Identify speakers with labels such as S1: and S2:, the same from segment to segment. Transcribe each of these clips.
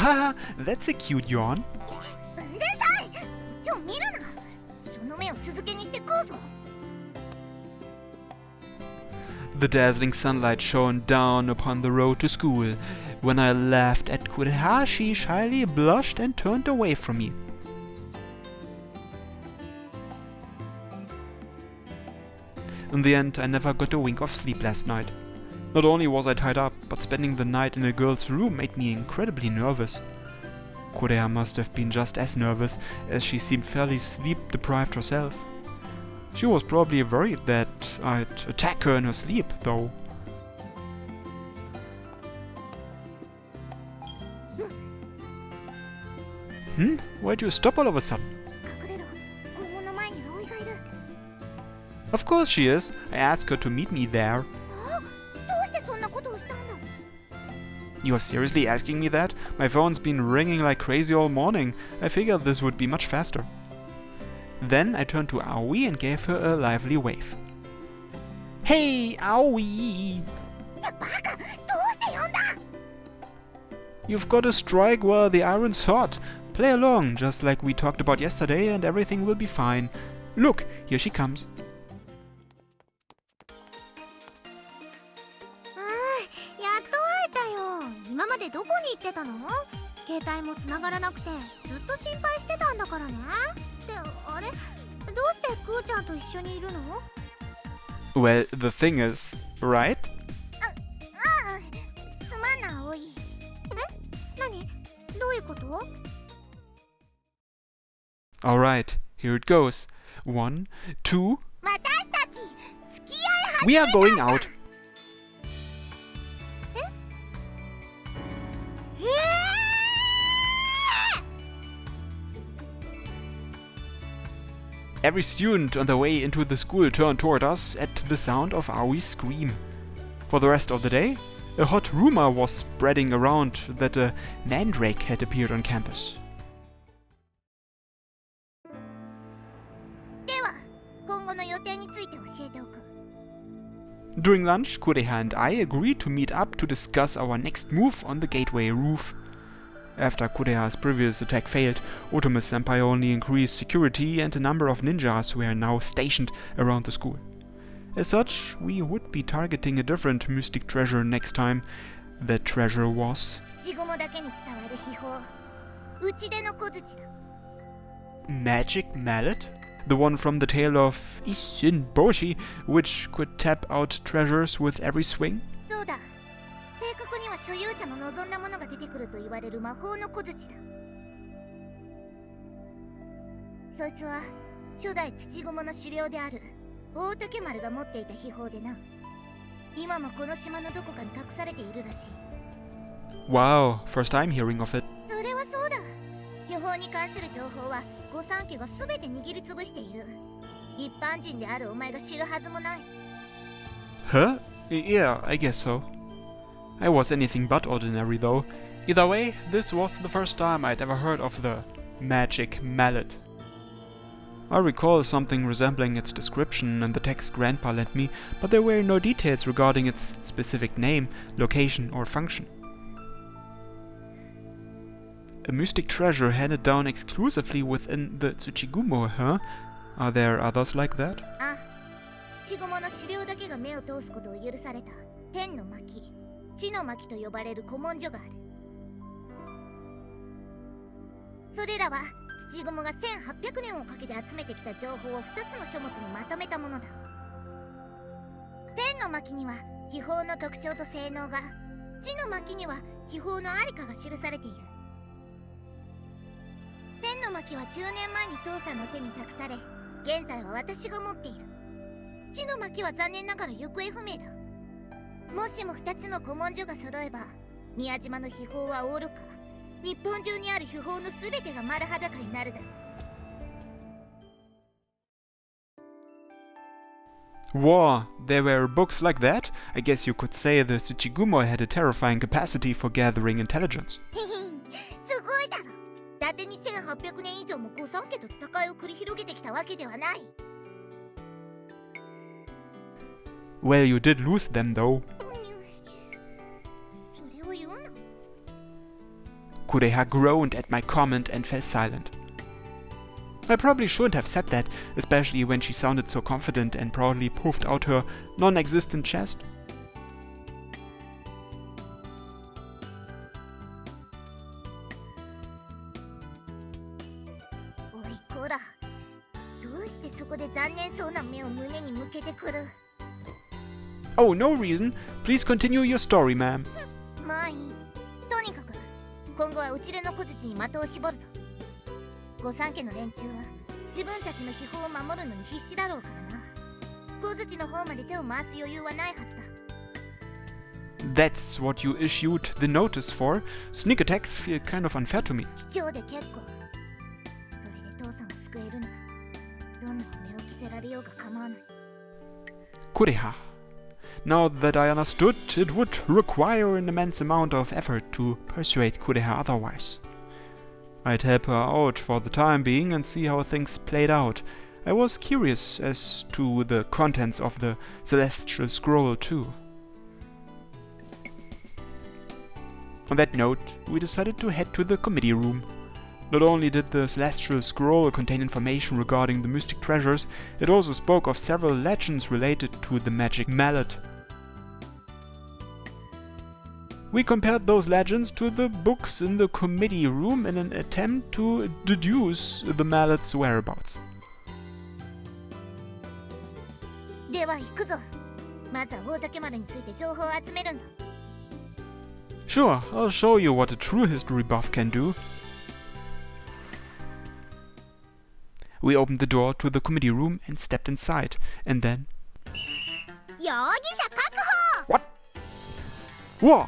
S1: Haha, that's a cute yawn.
S2: うるさい。こっちを見るな。その目を続けにして食うぞ。
S1: The dazzling sunlight shone down upon the road to school. When I laughed at Kureha, she shyly blushed and turned away from me. In the end, I never got a wink of sleep last night. Not only was I tied up, but spending the night in a girl's room made me incredibly nervous. Kureha must have been just as nervous, as she seemed fairly sleep-deprived herself. She was probably worried that I'd attack her in her sleep, though. Why'd you stop all of a sudden?
S2: 隠れろ。校門の前に葵がいる。
S1: Of course she is. I asked her to meet me there.
S2: あ、どうしてそんなことをしたんだ。
S1: You're seriously asking me that? My phone's been ringing like crazy all morning. I figured this would be much faster. Then I turned to Aoi and gave her a lively wave. Hey, Aoi!
S2: ってバカ。どうして呼んだ。
S1: You've got to strike while the iron's hot. Play along, just like we talked about yesterday, and everything will be fine. Look, here she comes.
S2: やっと会えたよ。今までどこに行ってたの？携帯も繋がらなくてずっと心配してたんだからね。ってあれ？どうしてクーちゃんと一緒にいるの？
S1: Well, the thing is, right?
S2: ああ、すまんな葵。え？何？どういうこと？
S1: Alright, here it goes. 1, 2.
S2: 私たち付き合い始
S1: We
S2: め
S1: are
S2: たん
S1: going
S2: だ。
S1: out.
S2: え
S1: Every student on their way into the school turned toward us at the sound of Aoi's scream. For the rest of the day, a hot rumor was spreading around that a mandrake had appeared on campus.
S2: では今後の予定について教えておく。
S1: During lunch, Kureha and I agreed to meet up to discuss our next move on the gateway roof. After Kureha's previous attack failed, Otome-senpai only increased security and a number of ninjas were now stationed around the school. As such, we would be targeting a different mystic treasure next time. That treasure was...
S2: 土蜘蛛だけに伝わる秘宝。打ち出の小槌だ。
S1: Magic Mallet? The one from the tale of Isshin Boshi, which could tap out treasures with every swing?
S2: そうだ。正確には所有者の望んだものが出てくると言われる魔法の小槌だ。そいつは初代土蜘蛛の首領である大竹丸が持っていた秘宝でな。今もこの島のどこかに隠されているらしい。
S1: Wow, first time hearing of it.
S2: それはそうだ。秘宝に関する情報は御三家が全て握りつぶしている。一般人であるお前が知るはずもない。
S1: Huh? Yeah, I guess so. I was anything but ordinary though. Either way, this was the first time I'd ever heard of the Magic Mallet. I recall something resembling its description in the text Grandpa lent me, but there were no details regarding its specific name, location or function. A mystic treasure handed down exclusively within the Tsuchigumo, huh? Are there others like that?
S2: あ、土蜘蛛の首領だけが目を通すことを許された天の巻、地の巻と呼ばれる古文書がある。それらは土蜘蛛が1800年をかけて集めてきた情報を2つの書物にまとめたものだ。天の巻には秘宝の特徴と性能が、地の巻には秘宝のありかが記されている。天の巻は10年前に父さんの手に託され、現在は私が持っている。地の巻は残念ながら行方不明だ。もしも2つの古文書が揃えば、宮島の秘宝はおろか、日本中にある秘宝の全てが丸裸になるだろう。
S1: Wow, there were books like that? I guess you could say the Tsuchigumo had a terrifying capacity for gathering intelligence.
S2: すごいだろ。伊達に1800年以上も御三家と戦いを繰り広げてきたわけではない。
S1: Well, you did lose them though.
S2: それを言うな。
S1: Kureha groaned at my comment and fell silent. I probably shouldn't have said that, especially when she sounded so confident and proudly puffed out her non-existent chest. Oh, no reason. Please continue your story, ma'am.
S2: まあいい。とにかく今後はうちでの小槌に的を絞るぞ。御三家の連中は自分たちの秘宝を守るのに必死だろうからな。小槌の方まで手を回す余裕はないはずだ。
S1: That's what you issued the notice for? Sneak attacks feel kind of unfair to me.
S2: 卑怯で結構。それで父さんを救えるならどんな骨を着せられようが構わない。
S1: Kureha. Now that I understood, it would require an immense amount of effort to persuade Kureha otherwise. I'd help her out for the time being and see how things played out. I was curious as to the contents of the Celestial Scroll too. On that note, we decided to head to the committee room. Not only did the Celestial Scroll contain information regarding the mystic treasures, it also spoke of several legends related to the magic mallet. We compared those legends to the books in the committee room in an attempt to deduce the mallet's whereabouts.
S2: では行くぞ。まずは大竹丸について情報を集めるんだ。
S1: Sure, I'll show you what a true history buff can do. We opened the door to the committee room and stepped inside, and then...
S2: 容疑者確保!
S1: What? Whoa!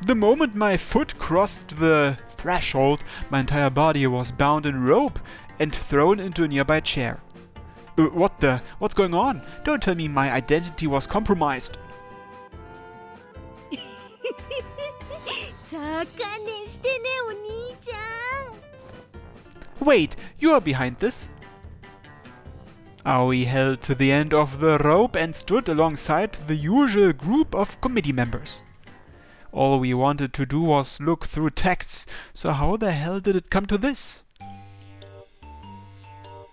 S1: The moment my foot crossed the threshold, my entire body was bound in rope and thrown into a nearby chair. What's going on? Don't tell me my identity was compromised. Wait, you are behind this? Aoi held to the end of the rope and stood alongside the usual group of committee members. All we wanted to do was look through texts, so how the hell did it come to this?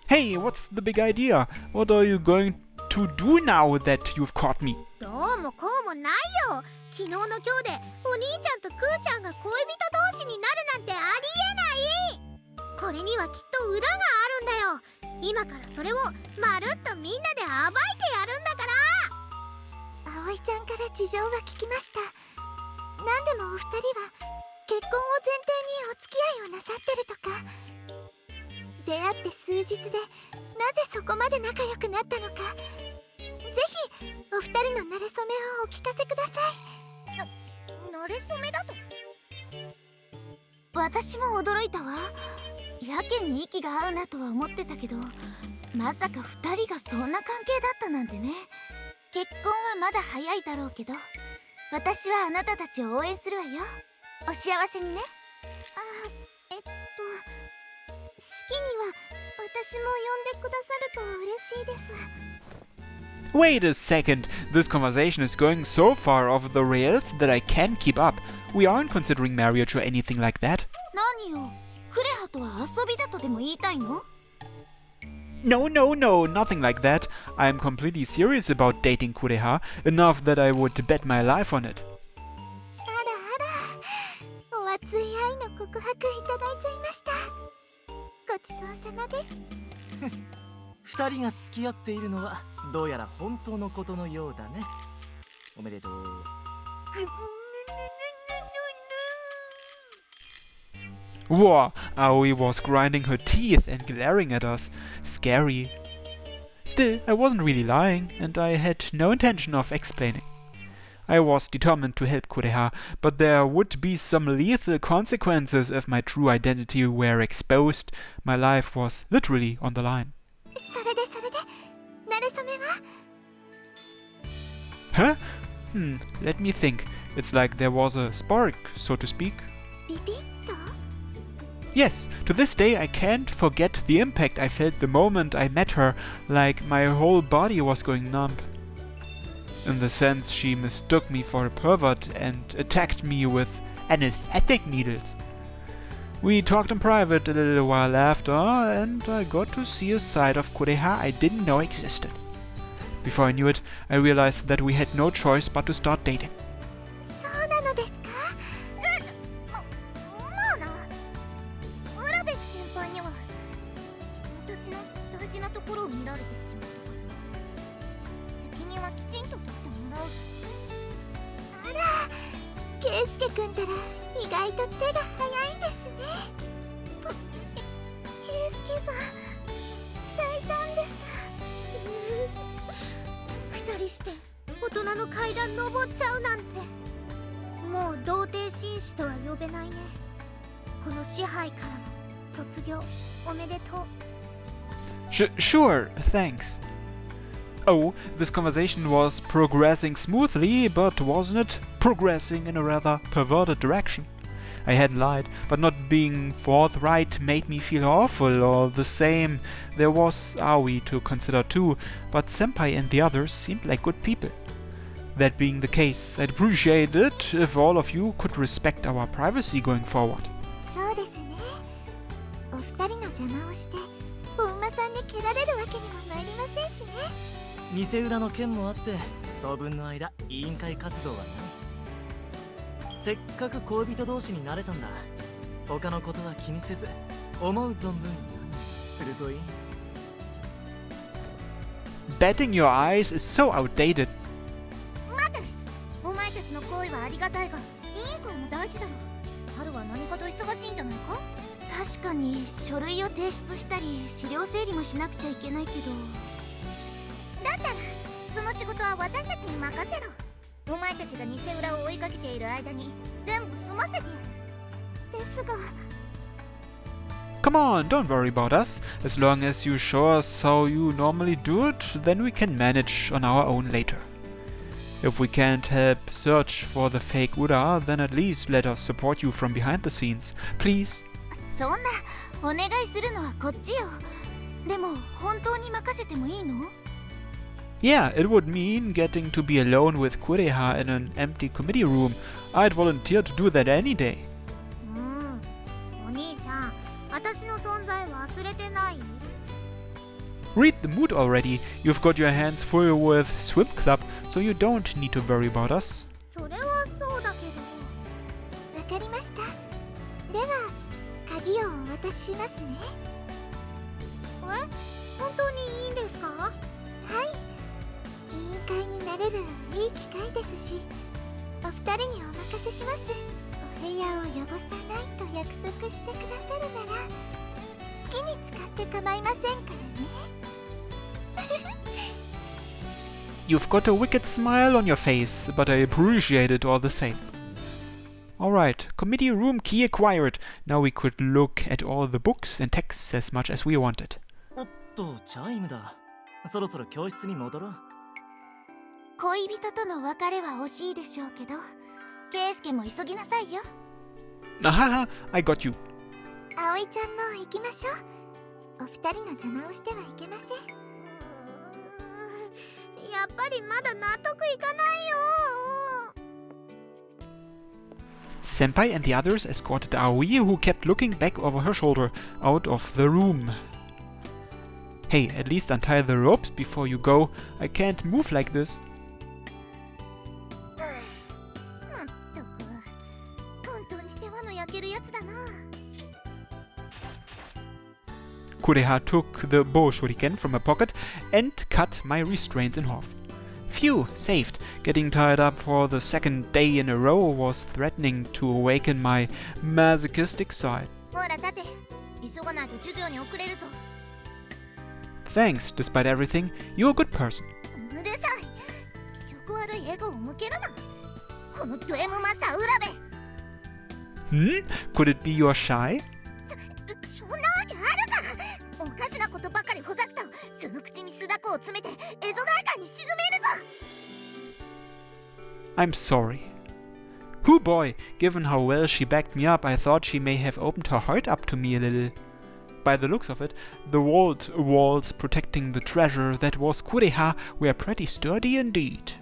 S1: Hey, what's the big idea? What are you going to do now that you've caught me?
S2: どうもこうもないよ。昨日の今日でお兄ちゃんとクーちゃんが恋人同士になるなんてありえない。これにはきっと裏があるんだよ。今からそれをまるっとみんなで暴いてやるんだから。葵ちゃんから事情は聞きました。何でもお二人は結婚を前提にお付き合いをなさってるとか。出会って数日でなぜそこまで仲良くなったのか。ぜひお二人の馴れ初めをお聞かせください。馴れ初めだと？私も驚いたわ。やけに息が合うなとは思ってたけど、まさか二人がそんな関係だったなんてね。結婚はまだ早いだろうけど、私はあなたたちを応援するわよ。お幸せにね。式には私も呼んでくださると嬉しいです。
S1: Wait a second, this conversation is going so far off the rails that I can't keep up. We aren't considering marriage or anything like that.
S2: 何よ、クレハとは遊びだとでも言いたいの？
S1: No, nothing like that. I'm completely serious about dating Kureha, enough that I would bet my life on it.
S2: あらあら、お熱い愛の告白いただいちゃいました。ごちそうさまです。
S3: 二人が付き合っているのはどうやら本当のことのようだね。おめでとう。
S1: Whoa, Aoi was grinding her teeth and glaring at us. Scary. Still, I wasn't really lying, and I had no intention of explaining. I was determined to help Kureha, but there would be some lethal consequences if my true identity were exposed. My life was literally on the line.
S2: それで馴れ初めは？
S1: Huh? Let me think. It's like there was a spark, so to speak.
S2: ビビッと？
S1: Yes, to this day I can't forget the impact I felt the moment I met her, like my whole body was going numb. in the sense she mistook me for a pervert and attacked me with anesthetic needles. We talked in private a little while after, and I got to see a side of Kureha I didn't know existed. Before I knew it, I realized that we had no choice but to start dating.
S2: そうなのですか？まあな。浦部先輩には私の大事なところを見られてしまったから責任はきちんと取ってもらおう。あら、圭介君たら意外と手が早いんですね。圭介さん、大胆です。二人して大人の階段登っちゃうなんて。もう童貞紳士とは呼べないね。この支配からの卒業おめでとう。
S1: Sure, thanks. Oh, this conversation was progressing smoothly, but wasn't it progressing in a rather perverted direction? I hadn't lied, but not being forthright made me feel awful. All the same, there was Aoi to consider too, but Senpai and the others seemed like good people. That being the case, I'd appreciate it if all of you could respect our privacy going forward.
S2: そうですね。お二人の邪魔をして本間さんに蹴られるわけにも参りませんしね。
S3: 店裏の件もあって当分の間委員会活動はない。せっかく恋人同士になれたんだ。他のことは気にせず思う存分するといい。
S1: Batting your eyes is so outdated.
S2: 待て、お前たちの行為はありがたいが委員会も大事だろ。春は何かと忙しいんじゃないか。確かに書類を提出したり資料整理もしなくちゃいけないけど。だったらその仕事は私たちに任せろ。お前たちが偽裏を追いかけている間に全部済ませてやる。ですが
S1: Come on, don't worry about us. As long as you show us how you normally do it, then we can manage on our own later. If we can't help search for the fake Ura, then at least let us support you from behind the scenes. Please.
S2: そんなお願いするのはこっちよ。でも本当に任せてもいいの？
S1: Yeah, it would mean getting to be alone with Kureha in an empty committee room. I'd volunteer to do that any day.
S2: お兄ちゃん、私の存在忘れてない？
S1: Read the mood already. You've got your hands full with Swim Club, so you don't need to worry about us.
S2: それはそうだけど。わかりました。では鍵をお渡ししますね。本当にいいんですか？はい。委員会になれるいい機会ですし、お二人にお任せします。お部屋を汚さないと約束してくださるなら好きに使って構いませんからね。
S1: You've got a wicked smile on your face, but I appreciate it all the same. Alright, committee room key acquired. Now we could look at all the books and texts as much as we wanted.
S3: おっと、チャイムだ。そろそろ教室に戻ろう。
S2: 恋人との別れは惜しいでしょうけど、圭介も急ぎなさいよ。
S1: Ahaha, I got you.
S2: 葵ちゃんも行きましょう。お二人の邪魔をしてはいけません。やっぱりまだ納得いかないよ。
S1: Senpai and the others escorted Aoi, who kept looking back over her shoulder, out of the room. Hey, at least untie the ropes before you go. I can't move like this.
S2: まったく、本当に世話の焼けるやつだな。
S1: Kureha took the bow shuriken from her pocket and cut my restraints in half. Phew, saved. Getting tied up for the second day in a row was threatening to awaken my masochistic side.
S2: ほら立て、急がないと授業に遅れるぞ。
S1: Thanks, despite everything, you're a good person.
S2: うるさい。気色悪い笑顔を向けるな。このド M マスター浦部。
S1: Could it be you're shy?
S2: そんなわけあるか。おかしなことばかりほざくと、その口に酢だこを詰めてエゾナイカに沈めるぞ。
S1: I'm sorry. Hoo boy, given how well she backed me up, I thought she may have opened her heart up to me a little. By the looks of it, the walls protecting the treasure that was Kureha were pretty sturdy indeed.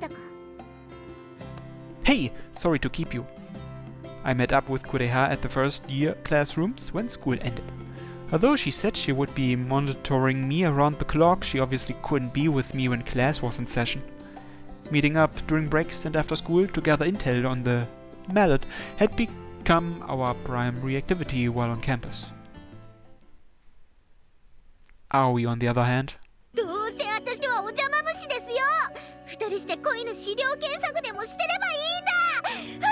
S2: したか。
S1: Hey, sorry to keep you. I met up with Kureha at the first year classrooms when school ended. Although she said she would be monitoring me around the clock, she obviously couldn't be with me when class was in session. Meeting up during breaks and after school to gather intel on the mallet had become our primary activity while on campus. Aoi, on the other hand,
S2: どうせ私はお邪魔虫ですよ。二人して恋の資料検索でもしてればいいんだ。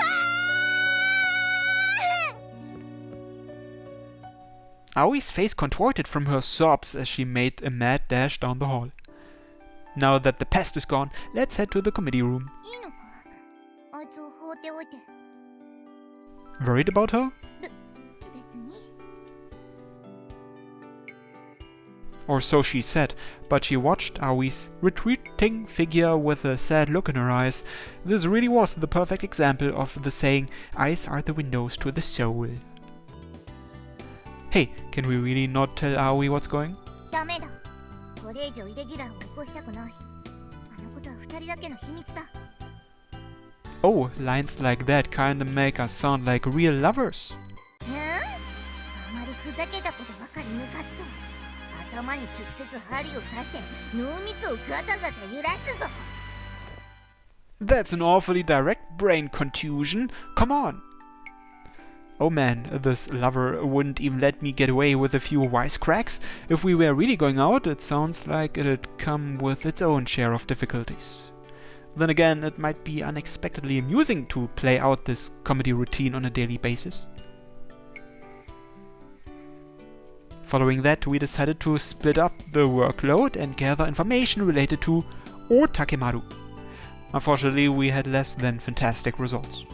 S1: Aoi's face contorted from her sobs as she made a mad dash down the hall. Now that the pest is gone, let's head to the committee room.
S2: いいのか、あいつを放っておいて。
S1: Worried about her?
S2: 別に。
S1: Or so she said, but she watched Aoi's retreating figure with a sad look in her eyes. This really was the perfect example of the saying, eyes are the windows to the soul. Hey, can we really not tell Aoi what's going?
S2: ダメだ。これ以上イレギュラーを起こしたくない。あのことは二人だけの秘密だ。
S1: Oh, lines like that kinda make us sound like real lovers.
S2: あまりふざけたことばかり抜かすと、頭に直接針を刺して脳みそをガタガタ揺らすぞ。
S1: That's an awfully direct brain contusion. Come on. Oh man, this lover wouldn't even let me get away with a few wisecracks. If we were really going out, it sounds like it'd come with its own share of difficulties. Then again, it might be unexpectedly amusing to play out this comedy routine on a daily basis. Following that, we decided to split up the workload and gather information related to O Takemaru. Unfortunately, we had less than fantastic results.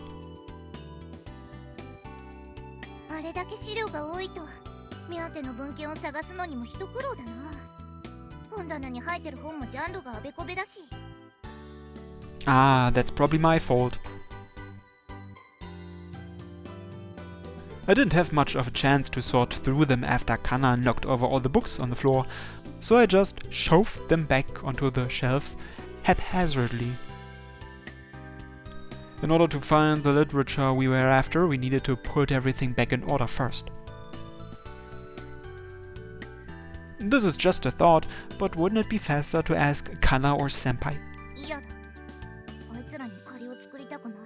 S2: あれだけ資料が多いと、目当ての文献を探すのにも一苦労だな。本棚に入ってる本もジャンルがあべこべだし。
S1: Ah, that's probably my fault. I didn't have much of a chance to sort through them after Kana knocked over all the books on the floor, so I just shoved them back onto the shelves haphazardly. In order to find the literature we were after, we needed to put everything back in order first. This is just a thought, but wouldn't it be faster to ask Kana or Senpai?
S2: 嫌だ。あいつらに借りを作りたくない。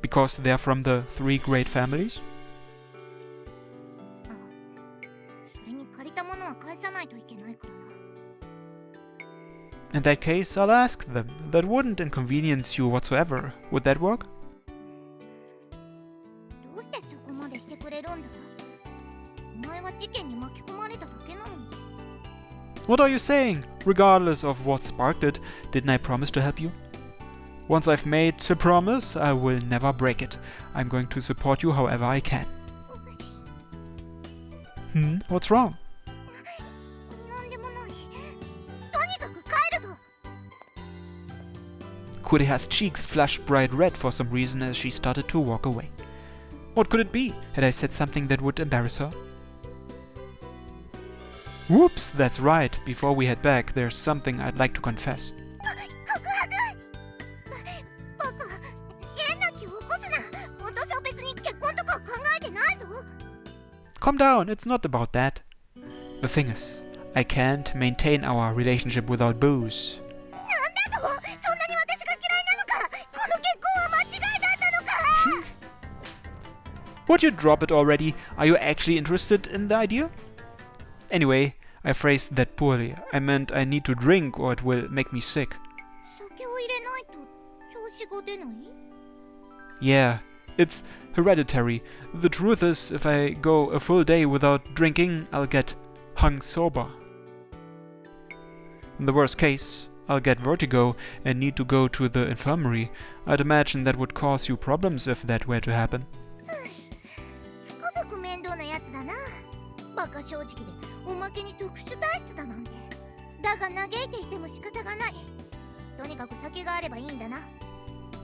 S1: Because they're from the three great families?
S2: それに借りたものは返さないといけないからな。
S1: In that case, I'll ask them. That wouldn't inconvenience you whatsoever. Would that work?
S2: どうしてそこまでしてくれるんだ。お前は事件に巻き込まれただけなのに。
S1: What are you saying? Regardless of what sparked it, didn't I promise to help you? Once I've made a promise, I will never break it. I'm going to support you however I can. What's wrong?
S2: なんでもない。とにかく帰るぞ。
S1: Kureha's cheeks flushed bright red for some reason as she started to walk away. What could it be? Had I said something that would embarrass her? Whoops, that's right. Before we head back, there's something I'd like to confess.
S2: 告白。バカ、変な気を起こすな。私は別に結婚とか考えてないぞ。
S1: Calm down, it's not about that. The thing is, I can't maintain our relationship without booze.
S2: なんだと？そんなに私が嫌いなのか？この結婚は間違いだったのか？
S1: Would you drop it already? Are you actually interested in the idea? Anyway, I phrased that poorly. I meant I need to drink or it will make me sick.
S2: 酒を入れないと調子が出ない？
S1: Yeah, it's hereditary. The truth is, if I go a full day without drinking, I'll get hung sober. In the worst case, I'll get vertigo and need to go to the infirmary. I'd imagine that would cause you problems if that were to happen.
S2: つくづく面倒なやつだな。バカ正直でおまけに特殊体質だなんて。だが嘆いていても仕方がない。とにかく酒があればいいんだな。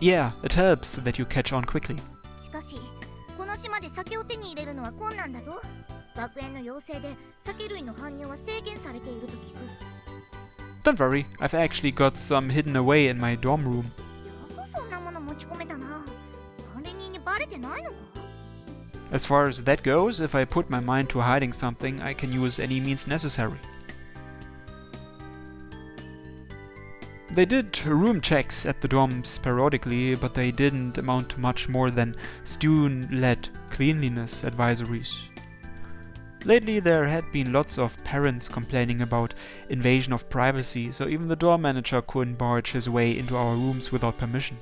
S1: Yeah, it helps that you catch on quickly.
S2: しかし、この島で酒を手に入れるのは困難だぞ。学園の要請で酒類の搬入は制限されていると聞く。
S1: Don't worry, I've actually got some hidden away in my dorm room.
S2: よくそんなもの持ち込めたな。管理人にバレてないのか？
S1: As far as that goes, if I put my mind to hiding something, I can use any means necessary. They did room checks at the dorms periodically, but they didn't amount to much more than student-led cleanliness advisories. Lately there had been lots of parents complaining about invasion of privacy, so even the dorm manager couldn't barge his way into our rooms without permission.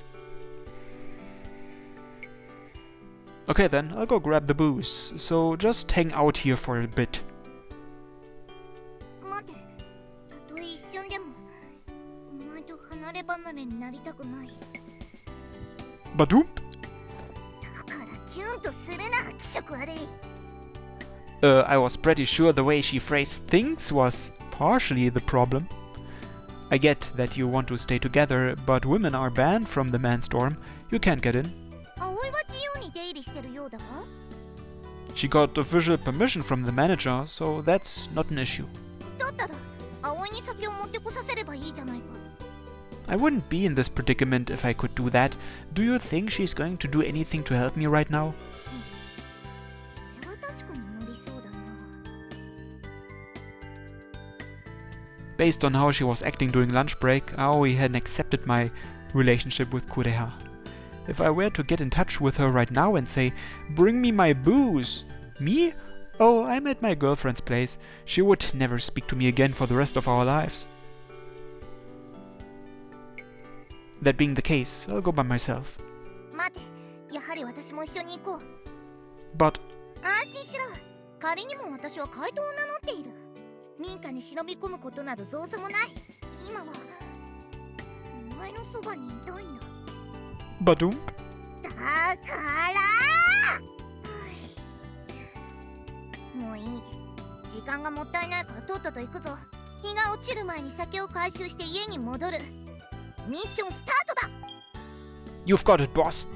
S1: Okay then, I'll go grab the booze, so just hang out here for a bit.
S2: 待て、たとえ一瞬でもお前と離れ離れになりたくない。
S1: Badoom?
S2: だからキュンとするな、気色悪い。
S1: I was pretty sure the way she phrased things was partially the problem. I get that you want to stay together, but women are banned from the men's dorm. You can't get in.
S2: 葵は自由に出入りしてるようだが。
S1: She got official permission from the manager, so that's not an issue.
S2: だったら葵に酒を持ってこさせればいいじゃないか。
S1: I wouldn't be in this predicament if I could do that. Do you think she's going to do anything to help me right now?
S2: これは確かに無理そうだな。
S1: Based on how she was acting during lunch break, Aoi hadn't accepted my relationship with Kureha. If I were to get in touch with her right now and say, "Bring me my booze," me? Oh, I'm at my girlfriend's place. She would never speak to me again for the rest of our lives. That being the case, I'll go by myself.
S2: 待て、やはり私も一緒に行こう。
S1: But
S2: 安心しろ。仮にも私は怪盗を名乗っている。民家に忍び込むことなど造作もない。今はお前のそばにいたいんだ。
S1: Badoom?
S2: だからもういい。時間がもったいないからとっとと行くぞ。日が落ちる前に酒を回収して家に戻る。ミッションスタートだ。
S1: You've got it, boss.